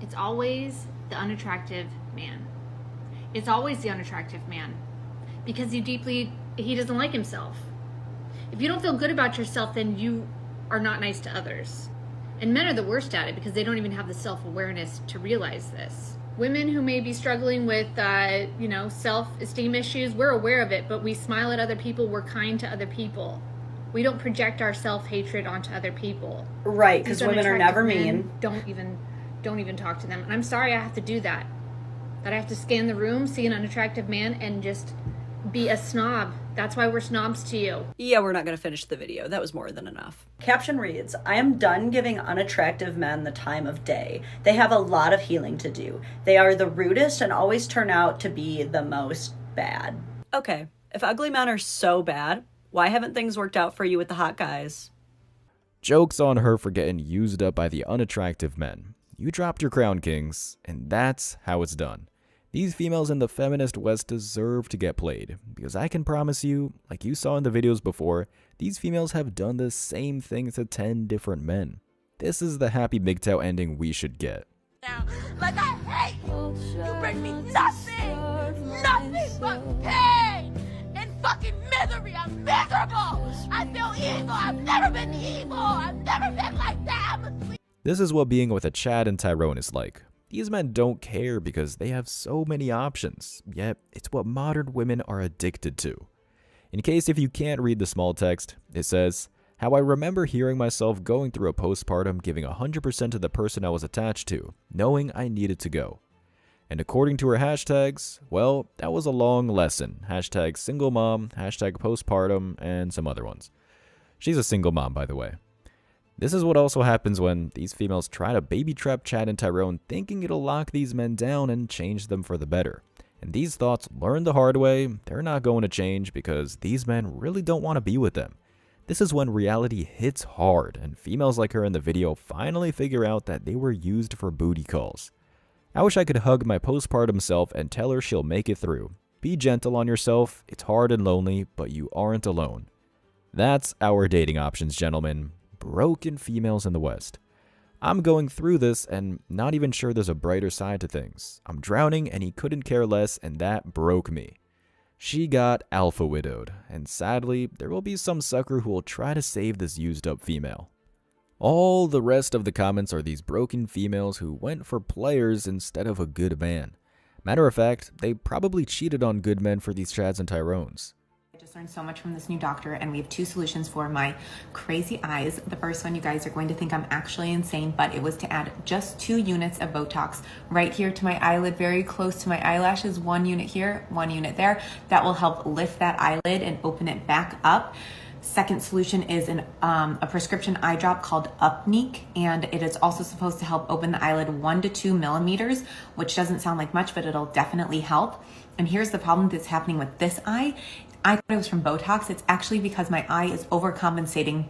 It's always the unattractive man. It's always the unattractive man because he doesn't like himself. If you don't feel good about yourself, then you are not nice to others. And men are the worst at it because they don't even have the self-awareness to realize this. Women who may be struggling with, self-esteem issues, we're aware of it, but we smile at other people, we're kind to other people. We don't project our self-hatred onto other people. Right, because women are never mean. Don't even talk to them. And I'm sorry I have to do that. That I have to scan the room, see an unattractive man, and just be a snob. That's why we're snobs to you. Yeah, we're not going to finish the video. That was more than enough. Caption reads, I am done giving unattractive men the time of day. They have a lot of healing to do. They are the rudest and always turn out to be the most bad. Okay, if ugly men are so bad, why haven't things worked out for you with the hot guys? Joke's on her for getting used up by the unattractive men. You dropped your crown, kings, and that's how it's done. These females in the feminist West deserve to get played, because I can promise you, like you saw in the videos before, these females have done the same thing to 10 different men. This is the happy MGTOW ending we should get. Like I hate you! You bring me nothing but pain and fucking misery! I'm miserable! I feel evil! I've never been evil! I've never been like that! This is what being with a Chad and Tyrone is like. These men don't care because they have so many options, yet it's what modern women are addicted to. In case if you can't read the small text, it says, how I remember hearing myself going through a postpartum giving 100% to the person I was attached to, knowing I needed to go. And according to her hashtags, well, that was a long lesson. Hashtag single mom, hashtag postpartum, and some other ones. She's a single mom, by the way. This is what also happens when these females try to baby trap Chad and Tyrone thinking it'll lock these men down and change them for the better. And these thoughts learned the hard way, they're not going to change because these men really don't want to be with them. This is when reality hits hard and females like her in the video finally figure out that they were used for booty calls. I wish I could hug my postpartum self and tell her she'll make it through. Be gentle on yourself, it's hard and lonely, but you aren't alone. That's our dating options, gentlemen. Broken females in the West. I'm going through this and not even sure there's a brighter side to things. I'm drowning and he couldn't care less and that broke me. She got alpha widowed, and sadly, there will be some sucker who will try to save this used up female. All the rest of the comments are these broken females who went for players instead of a good man. Matter of fact, they probably cheated on good men for these Chads and Tyrones. I just learned so much from this new doctor, and we have two solutions for my crazy eyes. The first one, you guys are going to think I'm actually insane, but it was to add just 2 units of Botox right here to my eyelid, very close to my eyelashes. 1 unit here, 1 unit there. That will help lift that eyelid and open it back up. Second solution is a prescription eye drop called Upneek, and it is also supposed to help open the eyelid 1 to 2 millimeters, which doesn't sound like much, but it'll definitely help. And here's the problem that's happening with this eye. I thought it was from Botox. It's actually because my eye is overcompensating,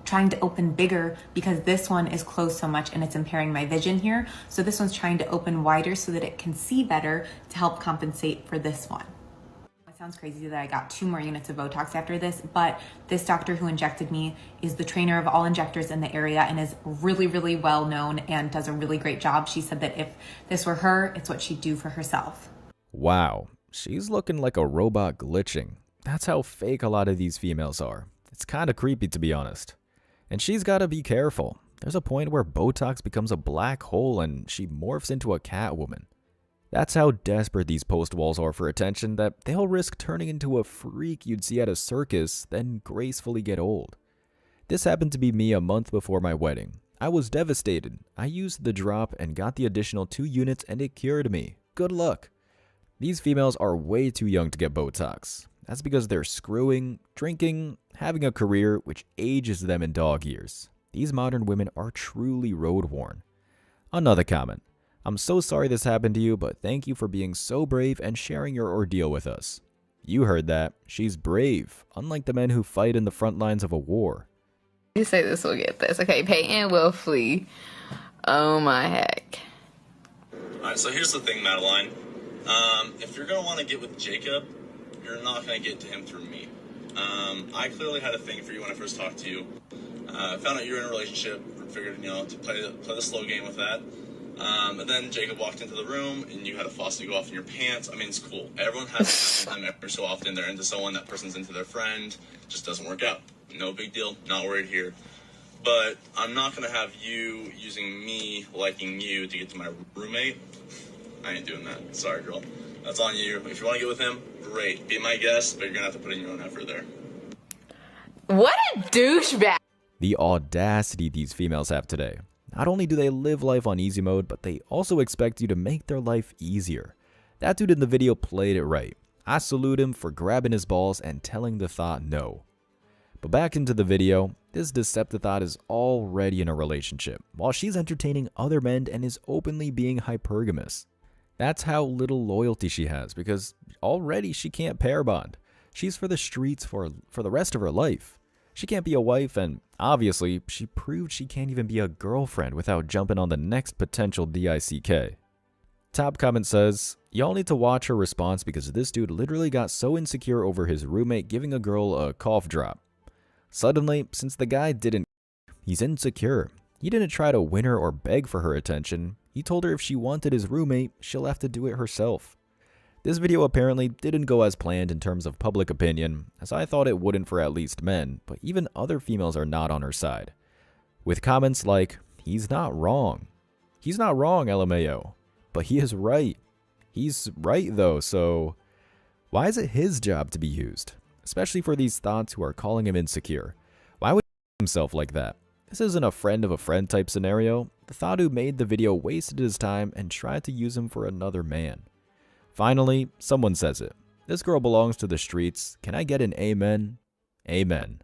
trying to open bigger because this one is closed so much and it's impairing my vision here. So this one's trying to open wider so that it can see better to help compensate for this one. It sounds crazy that I got 2 more units of Botox after this, but this doctor who injected me is the trainer of all injectors in the area and is really, really well known and does a really great job. She said that if this were her, it's what she'd do for herself. Wow, she's looking like a robot glitching. That's how fake a lot of these females are. It's kinda creepy to be honest. And she's gotta be careful. There's a point where Botox becomes a black hole and she morphs into a cat woman. That's how desperate these post walls are for attention that they'll risk turning into a freak you'd see at a circus, then gracefully get old. This happened to be me a month before my wedding. I was devastated. I used the drop and got the additional 2 units and it cured me. Good luck. These females are way too young to get Botox. That's because they're screwing, drinking, having a career which ages them in dog years. These modern women are truly road-worn. Another comment. I'm so sorry this happened to you, but thank you for being so brave and sharing your ordeal with us. You heard that. She's brave, unlike the men who fight in the front lines of a war. You say this will get this. Okay, Peyton will flee. Oh my heck. Alright, so here's the thing, Madeline. If you're going to want to get with Jacob, you're not going to get to him through me. I clearly had a thing for you when I first talked to you. Found out you were in a relationship, figured, to play the slow game with that. And then Jacob walked into the room, and you had a faucet go off in your pants. I mean, it's cool. Everyone has them every so often. They're into someone, that person's into their friend. Just doesn't work out. No big deal. Not worried here. But I'm not going to have you using me liking you to get to my roommate. I ain't doing that. Sorry, girl. That's on you. If you want to get with him, great. Be my guest, but you're going to have to put in your own effort there. What a douchebag. The audacity these females have today. Not only do they live life on easy mode, but they also expect you to make their life easier. That dude in the video played it right. I salute him for grabbing his balls and telling the thought no. But back into the video, this deceptive thought is already in a relationship, while she's entertaining other men and is openly being hypergamous. That's how little loyalty she has, because already she can't pair bond. She's for the streets for the rest of her life. She can't be a wife, and obviously, she proved she can't even be a girlfriend without jumping on the next potential DICK. Top comment says, y'all need to watch her response because this dude literally got so insecure over his roommate giving a girl a cough drop. Suddenly, since the guy didn't, he's insecure. He didn't try to win her or beg for her attention. He told her if she wanted his roommate, she'll have to do it herself. This video apparently didn't go as planned in terms of public opinion, as I thought it wouldn't for at least men, but even other females are not on her side. With comments like, he's not wrong. He's not wrong, LMAO. But he is right. He's right though, so why is it his job to be used? Especially for these thoughts who are calling him insecure. Why would he himself like that? This isn't a friend of a friend type scenario. The thought who made the video wasted his time and tried to use him for another man. Finally, someone says it. This girl belongs to the streets. Can I get an amen? Amen.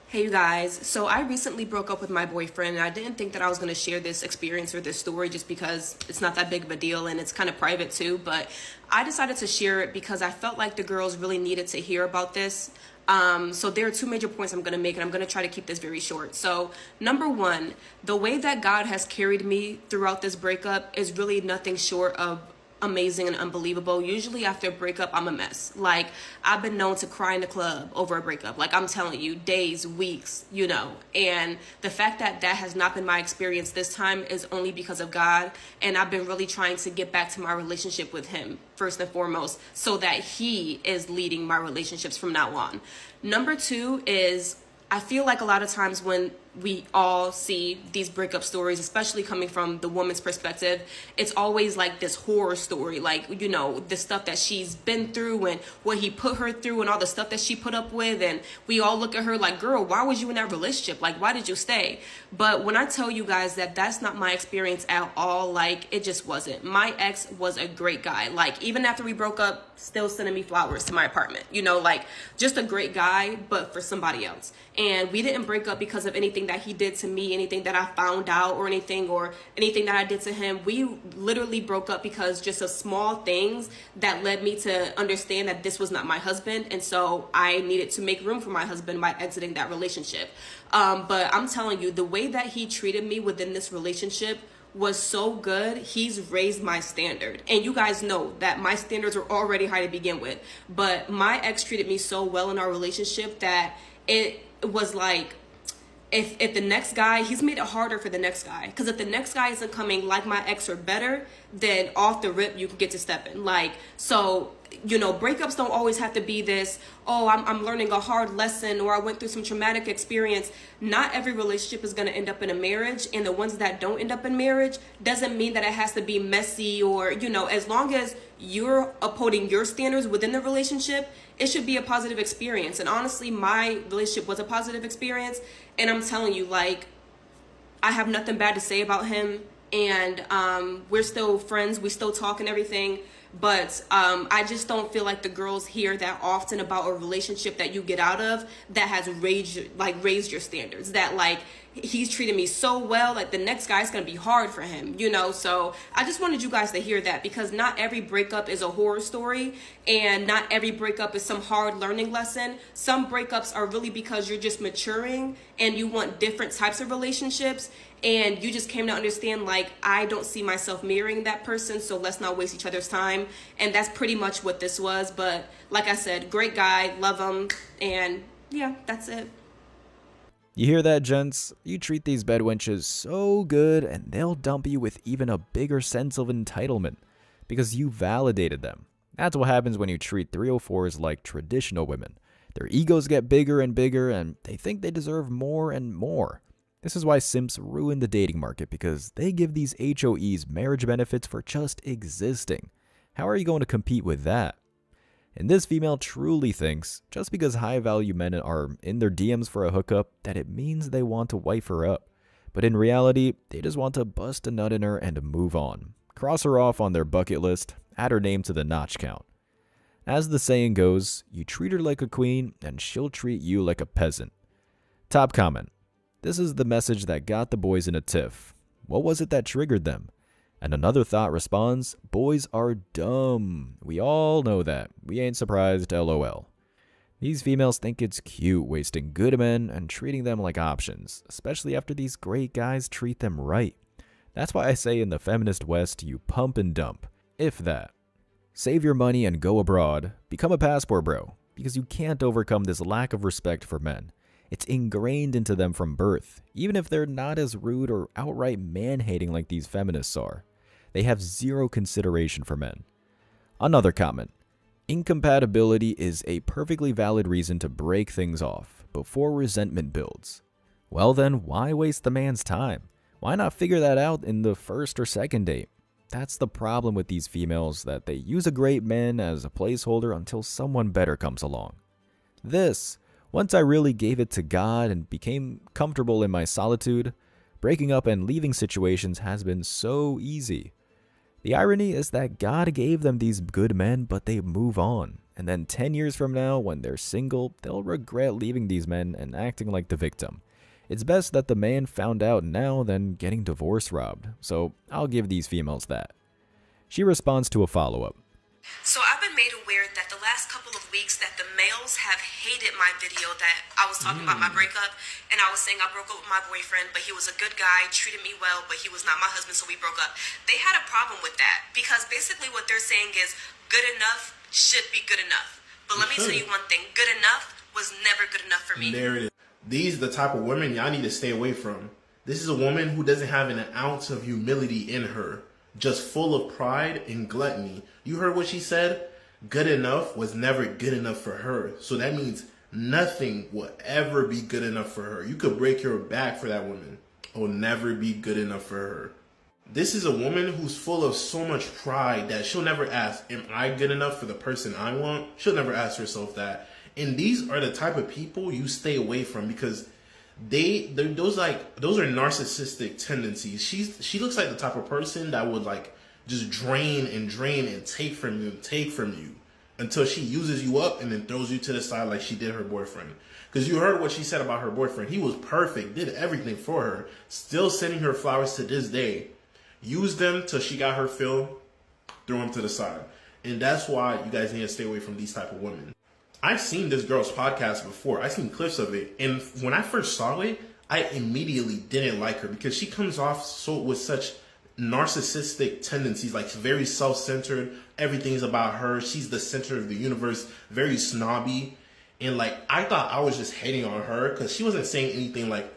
Hey you guys, so I recently broke up with my boyfriend and I didn't think that I was going to share this experience or this story just because it's not that big of a deal and it's kind of private too, but I decided to share it because I felt like the girls really needed to hear about this. So there are two major points I'm going to make, and I'm going to try to keep this very short. So number one, the way that God has carried me throughout this breakup is really nothing short of amazing and unbelievable. Usually after a breakup, I'm a mess. Like, I've been known to cry in the club over a breakup. Like, I'm telling you, days, weeks, you know. And the fact that that has not been my experience this time is only because of God. And I've been really trying to get back to my relationship with him, first and foremost, so that he is leading my relationships from now on. Number two is, I feel like a lot of times when we all see these breakup stories, especially coming from the woman's perspective, it's always like this horror story, like, you know, the stuff that she's been through and what he put her through and all the stuff that she put up with. And we all look at her like, girl, why was you in that relationship? Like, why did you stay? But when I tell you guys that that's not my experience at all, like, it just wasn't. My ex was a great guy. Like, even after we broke up, still sending me flowers to my apartment, you know, like, just a great guy, but for somebody else. And we didn't break up because of anything that he did to me, anything that I found out or anything that I did to him. We literally broke up because just of small things that led me to understand that this was not my husband. And so I needed to make room for my husband by exiting that relationship. But I'm telling you, the way that he treated me within this relationship was so good. He's raised my standard. And you guys know that my standards were already high to begin with. But my ex treated me so well in our relationship that it was like, if the next guy, he's made it harder for the next guy. Because if the next guy isn't coming like my ex or better, then off the rip, you can get to stepping. Like, so, you know, breakups don't always have to be this, oh, I'm learning a hard lesson or I went through some traumatic experience. Not every relationship is going to end up in a marriage. And the ones that don't end up in marriage doesn't mean that it has to be messy or, you know, as long as you're upholding your standards within the relationship, it should be a positive experience. And honestly, my relationship was a positive experience. And I'm telling you, like, I have nothing bad to say about him. And we're still friends. We still talk and everything. But I just don't feel like the girls hear that often about a relationship that you get out of that has raised your standards. That, like, he's treated me so well, like the next guy's gonna be hard for him, you know. So I just wanted you guys to hear that, because not every breakup is a horror story and not every breakup is some hard learning lesson. Some breakups are really because you're just maturing and you want different types of relationships, and you just came to understand, like, I don't see myself marrying that person, so let's not waste each other's time. And that's pretty much what this was. But like I said, great guy, love him, and yeah, that's it. You hear that, gents? You treat these bed wenches so good and they'll dump you with even a bigger sense of entitlement because you validated them. That's what happens when you treat 304s like traditional women. Their egos get bigger and bigger and they think they deserve more and more. This is why simps ruin the dating market, because they give these HOEs marriage benefits for just existing. How are you going to compete with that? And this female truly thinks, just because high-value men are in their DMs for a hookup, that it means they want to wife her up. But in reality, they just want to bust a nut in her and move on. Cross her off on their bucket list, add her name to the notch count. As the saying goes, you treat her like a queen, and she'll treat you like a peasant. Top comment. This is the message that got the boys in a tiff. What was it that triggered them? And another thought responds, boys are dumb. We all know that. We ain't surprised, LOL. These females think it's cute wasting good men and treating them like options, especially after these great guys treat them right. That's why I say in the feminist West, you pump and dump, if that. Save your money and go abroad. Become a passport bro, because you can't overcome this lack of respect for men. It's ingrained into them from birth, even if they're not as rude or outright man-hating like these feminists are. They have zero consideration for men. Another comment. Incompatibility is a perfectly valid reason to break things off before resentment builds. Well then, why waste the man's time? Why not figure that out in the first or second date? That's the problem with these females, that they use a great man as a placeholder until someone better comes along. Once I really gave it to God and became comfortable in my solitude, breaking up and leaving situations has been so easy. The irony is that God gave them these good men, but they move on. And then 10 years from now, when they're single, they'll regret leaving these men and acting like the victim. It's best that the man found out now than getting divorce robbed, so I'll give these females that. She responds to a follow-up. So I've been made aware that the last couple of weeks that the males have hated my video that I was talking about my breakup, and I was saying I broke up with my boyfriend, but he was a good guy, treated me well, but he was not my husband, so we broke up. They had a problem with that because basically what they're saying is good enough should be good enough. But let me tell you one thing, good enough was never good enough for me. There it is. These are the type of women y'all need to stay away from. This is a woman who doesn't have an ounce of humility in her, just full of pride and gluttony. You heard what she said? Good enough was never good enough for her. So that means nothing will ever be good enough for her. You could break your back for that woman. It will never be good enough for her. This is a woman who's full of so much pride that she'll never ask, am I good enough for the person I want? She'll never ask herself that. And these are the type of people you stay away from, because those are narcissistic tendencies. She looks like the type of person that would like just drain and take from you until she uses you up and then throws you to the side like she did her boyfriend. Because you heard what she said about her boyfriend. He was perfect, did everything for her, still sending her flowers to this day. Used them till she got her fill, threw him to the side. And that's why you guys need to stay away from these type of women. I've seen this girl's podcast before. I've seen clips of it. And when I first saw it, I immediately didn't like her because she comes off with such narcissistic tendencies, like very self-centered. Everything's about her. She's the center of the universe, very snobby. And like, I thought I was just hating on her because she wasn't saying anything like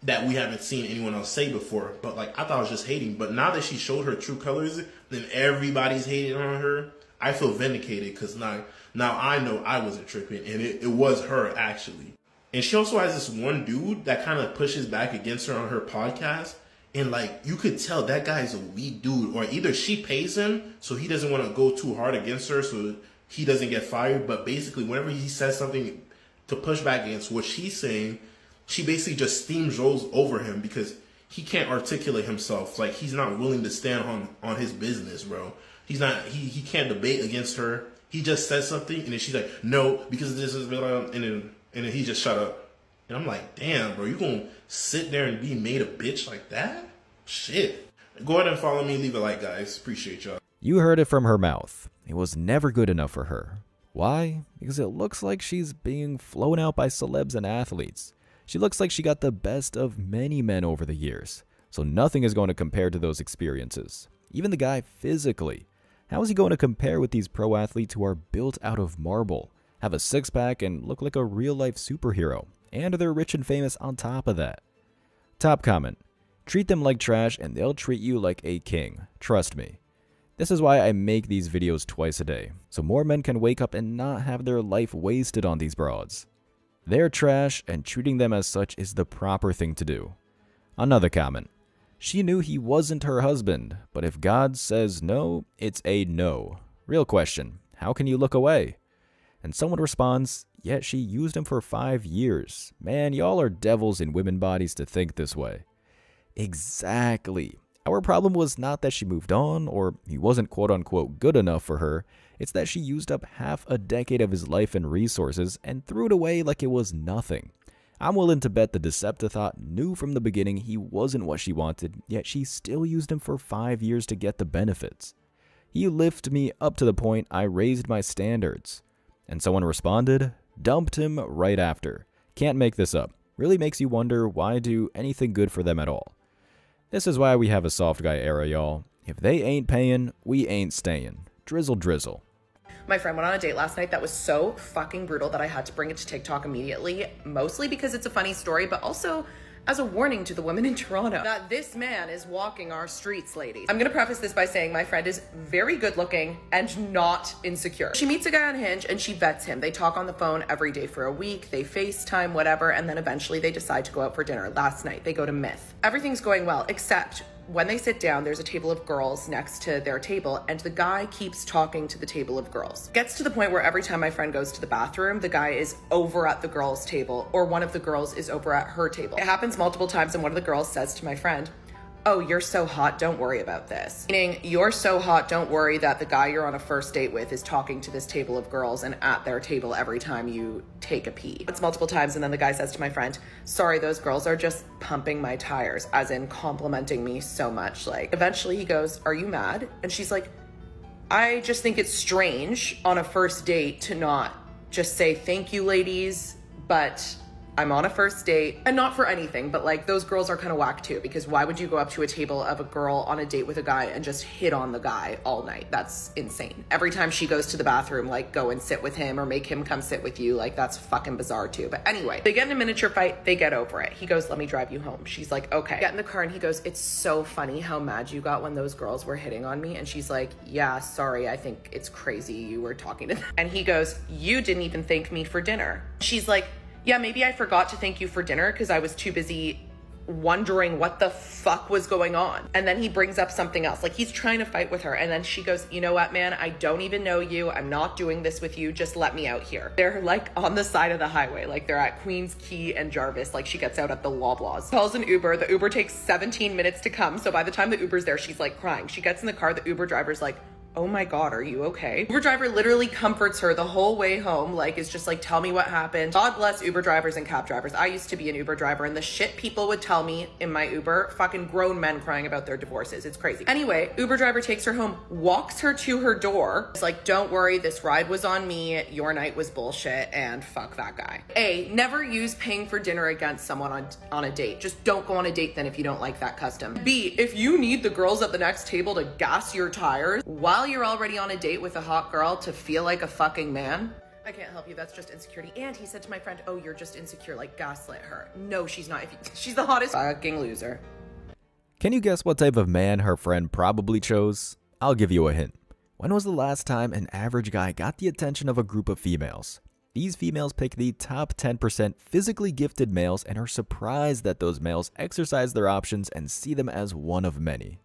that we haven't seen anyone else say before. But like, I thought I was just hating. But now that she showed her true colors, then everybody's hating on her. I feel vindicated because now I know I wasn't tripping, and it was her actually. And she also has this one dude that kind of pushes back against her on her podcast. And like, you could tell that guy's a weak dude, or either she pays him so he doesn't want to go too hard against her so he doesn't get fired. But basically, whenever he says something to push back against what she's saying, she basically just steamrolls over him because he can't articulate himself. Like, he's not willing to stand on his business, bro. He can't debate against her. He just says something, and then she's like, no, because this is, and then he just shut up. And I'm like, damn, bro, you gonna sit there and be made a bitch like that? Shit. Go ahead and follow me. Leave a like, guys. Appreciate y'all. You heard it from her mouth. It was never good enough for her. Why? Because it looks like she's being flown out by celebs and athletes. She looks like she got the best of many men over the years. So nothing is going to compare to those experiences. Even the guy physically. How is he going to compare with these pro athletes who are built out of marble, have a six-pack, and look like a real-life superhero, and they're rich and famous on top of that. Top comment: treat them like trash and they'll treat you like a king. Trust me. This is why I make these videos twice a day, so more men can wake up and not have their life wasted on these broads. They're trash, and treating them as such is the proper thing to do. Another comment: she knew he wasn't her husband, but if God says no, it's a no. Real question: how can you look away? And someone responds, yet she used him for 5 years. Man, y'all are devils in women bodies to think this way. Exactly. Our problem was not that she moved on, or he wasn't quote-unquote good enough for her. It's that she used up half a decade of his life and resources and threw it away like it was nothing. I'm willing to bet the Decepticon knew from the beginning he wasn't what she wanted, yet she still used him for 5 years to get the benefits. He lifted me up to the point I raised my standards. And someone responded, dumped him right after. Can't make this up. Really makes you wonder, why do anything good for them at all? This is why we have a soft guy era, y'all. If they ain't paying, we ain't staying. Drizzle drizzle. My friend went on a date last night that was so fucking brutal that I had to bring it to TikTok immediately, mostly because it's a funny story, but also as a warning to the women in Toronto that this man is walking our streets, ladies. I'm gonna preface this by saying my friend is very good looking and not insecure. She meets a guy on Hinge and she vets him. They talk on the phone every day for a week, they FaceTime, whatever, and then eventually they decide to go out for dinner. Last night, they go to Myth. Everything's going well, except when they sit down, there's a table of girls next to their table, and the guy keeps talking to the table of girls. Gets to the point where every time my friend goes to the bathroom, the guy is over at the girls' table, or one of the girls is over at her table. It happens multiple times, and one of the girls says to my friend, "Oh, you're so hot, don't worry about this." Meaning, you're so hot, don't worry that the guy you're on a first date with is talking to this table of girls and at their table every time you take a pee. It's multiple times, and then the guy says to my friend, "Sorry, those girls are just pumping my tires," as in complimenting me so much. Like, eventually he goes, "Are you mad?" And she's like, "I just think it's strange on a first date to not just say, 'Thank you, ladies, but I'm on a first date,' and not for anything, but like those girls are kind of whack too, because why would you go up to a table of a girl on a date with a guy and just hit on the guy all night? That's insane. Every time she goes to the bathroom, like, go and sit with him or make him come sit with you. Like, that's fucking bizarre too. But anyway, they get in a miniature fight, they get over it. He goes, "Let me drive you home." She's like, "Okay." Get in the car and he goes, "It's so funny how mad you got when those girls were hitting on me." And she's like, "Yeah, sorry, I think it's crazy you were talking to them." And he goes, "You didn't even thank me for dinner." She's like, "Yeah, maybe I forgot to thank you for dinner because I was too busy wondering what the fuck was going on." And then he brings up something else. Like, he's trying to fight with her. And then she goes, "You know what, man? I don't even know you. I'm not doing this with you. Just let me out here." They're like on the side of the highway. Like, they're at Queens Quay and Jarvis. Like, she gets out at the Loblaws. Calls an Uber. The Uber takes 17 minutes to come. So by the time the Uber's there, she's like crying. She gets in the car. The Uber driver's like, "Oh my God, are you okay?" Uber driver literally comforts her the whole way home. Like, is just like, "Tell me what happened." God bless Uber drivers and cab drivers. I used to be an Uber driver, and the shit people would tell me in my Uber, fucking grown men crying about their divorces. It's crazy. Anyway, Uber driver takes her home, walks her to her door. It's like, "Don't worry, this ride was on me. Your night was bullshit, and fuck that guy." A, never use paying for dinner against someone on a date. Just don't go on a date then if you don't like that custom. B, if you need the girls at the next table to gas your tires while you're already on a date with a hot girl to feel like a fucking man, I can't help you. That's just insecurity. And he said to my friend, "Oh, you're just insecure. Like, gaslit her." No, she's not. She's the hottest fucking loser. Can you guess what type of man her friend probably chose? I'll give you a hint. When was the last time an average guy got the attention of a group of females? These females pick the top 10% physically gifted males and are surprised that those males exercise their options and see them as one of many.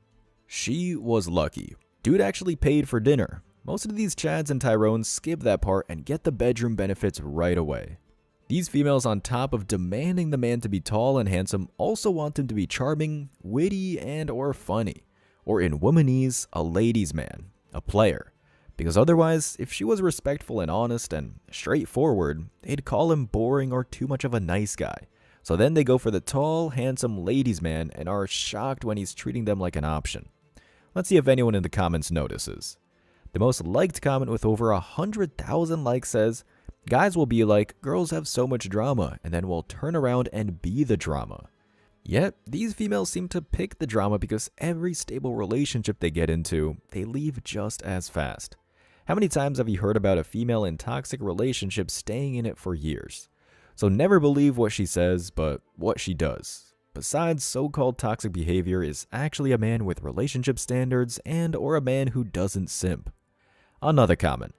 She was lucky. Dude actually paid for dinner. Most of these Chads and Tyrones skip that part and get the bedroom benefits right away. These females, on top of demanding the man to be tall and handsome, also want him to be charming, witty, and or funny. Or in womanese, a ladies' man, a player. Because otherwise, if she was respectful and honest and straightforward, they'd call him boring or too much of a nice guy. So then they go for the tall, handsome ladies' man and are shocked when he's treating them like an option. Let's see if anyone in the comments notices. The most liked comment with over 100,000 likes says, "Guys will be like, 'Girls have so much drama,' and then will turn around and be the drama." Yet, these females seem to pick the drama because every stable relationship they get into, they leave just as fast. How many times have you heard about a female in toxic relationships staying in it for years? So never believe what she says, but what she does. Besides, so-called toxic behavior is actually a man with relationship standards and or a man who doesn't simp. Another comment.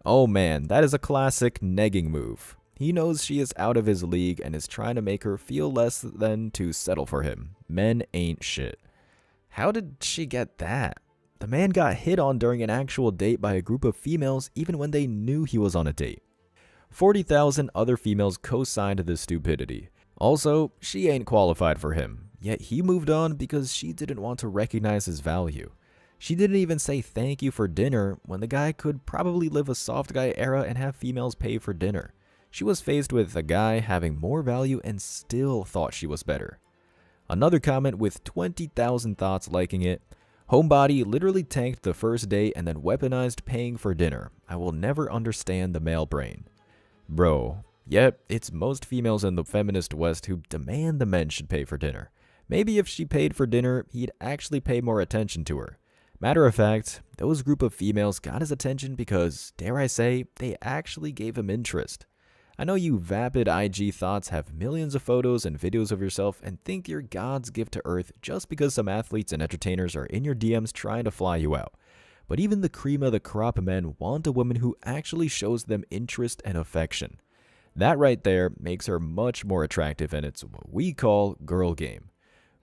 Oh man, that is a classic negging move. He knows she is out of his league and is trying to make her feel less than to settle for him. Men ain't shit. How did she get that? The man got hit on during an actual date by a group of females even when they knew he was on a date. 40,000 other females co-signed this stupidity. Also, she ain't qualified for him, yet he moved on because she didn't want to recognize his value. She didn't even say thank you for dinner when the guy could probably live a soft guy era and have females pay for dinner. She was faced with a guy having more value and still thought she was better. Another comment with 20,000 thoughts liking it. Homebody literally tanked the first date and then weaponized paying for dinner. I will never understand the male brain. Bro, yep, it's most females in the feminist West who demand the men should pay for dinner. Maybe if she paid for dinner, he'd actually pay more attention to her. Matter of fact, those group of females got his attention because, dare I say, they actually gave him interest. I know you vapid IG thoughts have millions of photos and videos of yourself and think you're God's gift to earth just because some athletes and entertainers are in your DMs trying to fly you out. But even the cream of the crop men want a woman who actually shows them interest and affection. That right there makes her much more attractive, and it's what we call girl game.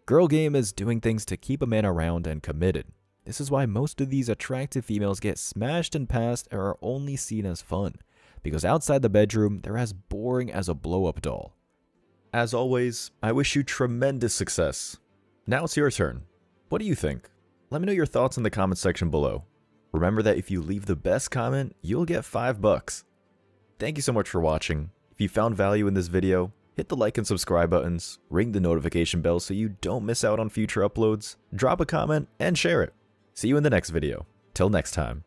Girl game is doing things to keep a man around and committed. This is why most of these attractive females get smashed and passed and are only seen as fun. Because outside the bedroom, they're as boring as a blow-up doll. As always, I wish you tremendous success. Now it's your turn. What do you think? Let me know your thoughts in the comment section below. Remember that if you leave the best comment, you'll get $5. Thank you so much for watching. If you found value in this video, hit the like and subscribe buttons, ring the notification bell so you don't miss out on future uploads, drop a comment, and share it. See you in the next video. Till next time.